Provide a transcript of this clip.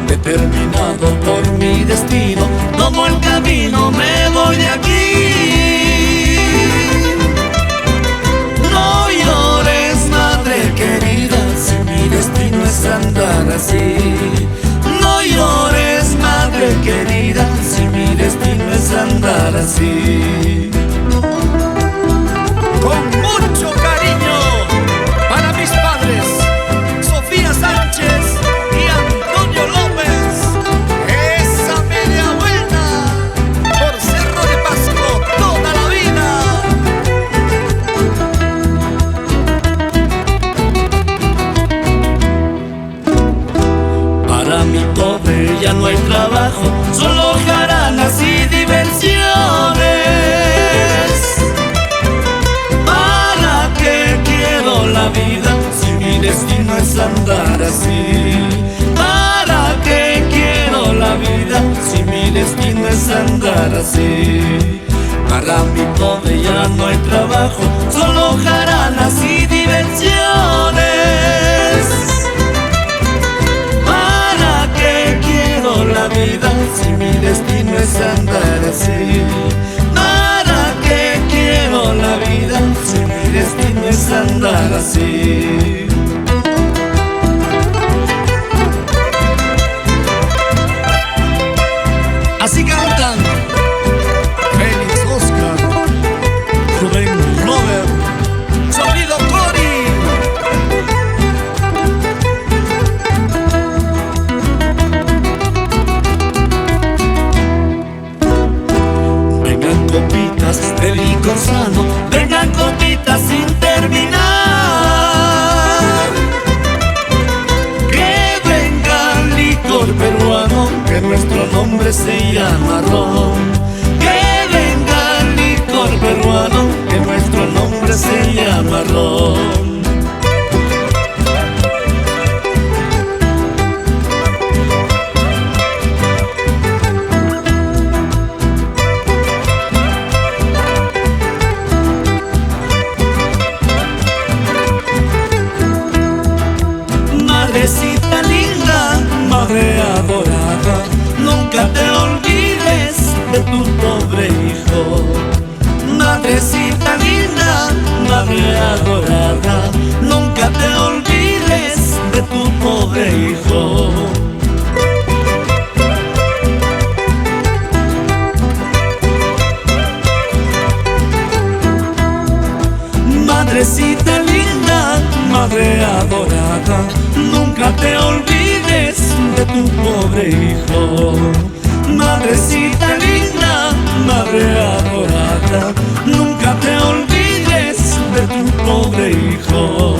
Determinado por mi destino, tomo el camino, me voy de aquí. No llores, madre querida, si mi destino es andar así. No llores, madre querida, si mi destino es andar así. Con mucho cariño para mis padres, Sofía Sánchez y Antonio López. Esa media vuelta por Cerro de Pasco toda la vida. Para mi pobre ya no hay trabajo, solo jaranas y diversiones. ¿Para qué quiero la vida si mi destino es andar así? ¿Para qué quiero la vida si mi destino es andar así? Para mi pobre ya no hay trabajo, solo jaranas y diversiones. La vida si mi destino es andar así. ¿Para qué quiero la vida si mi destino es andar así? Así cantan Félix, Oscar, Rubén, Robert, Sonido Cori. Copitas de licor sano, vengan copitas sin terminar. Que venga licor peruano, que nuestro nombre se llama ron. Que venga licor peruano, que nuestro nombre se llama ron. Madrecita linda, madre adorada, nunca te olvides de tu pobre hijo. Madrecita linda, madre adorada, nunca te olvides de tu pobre hijo. Madrecita linda, madre adorada, nunca te olvides de tu pobre hijo. Madrecita linda, madre adorada, nunca te olvides de tu pobre hijo.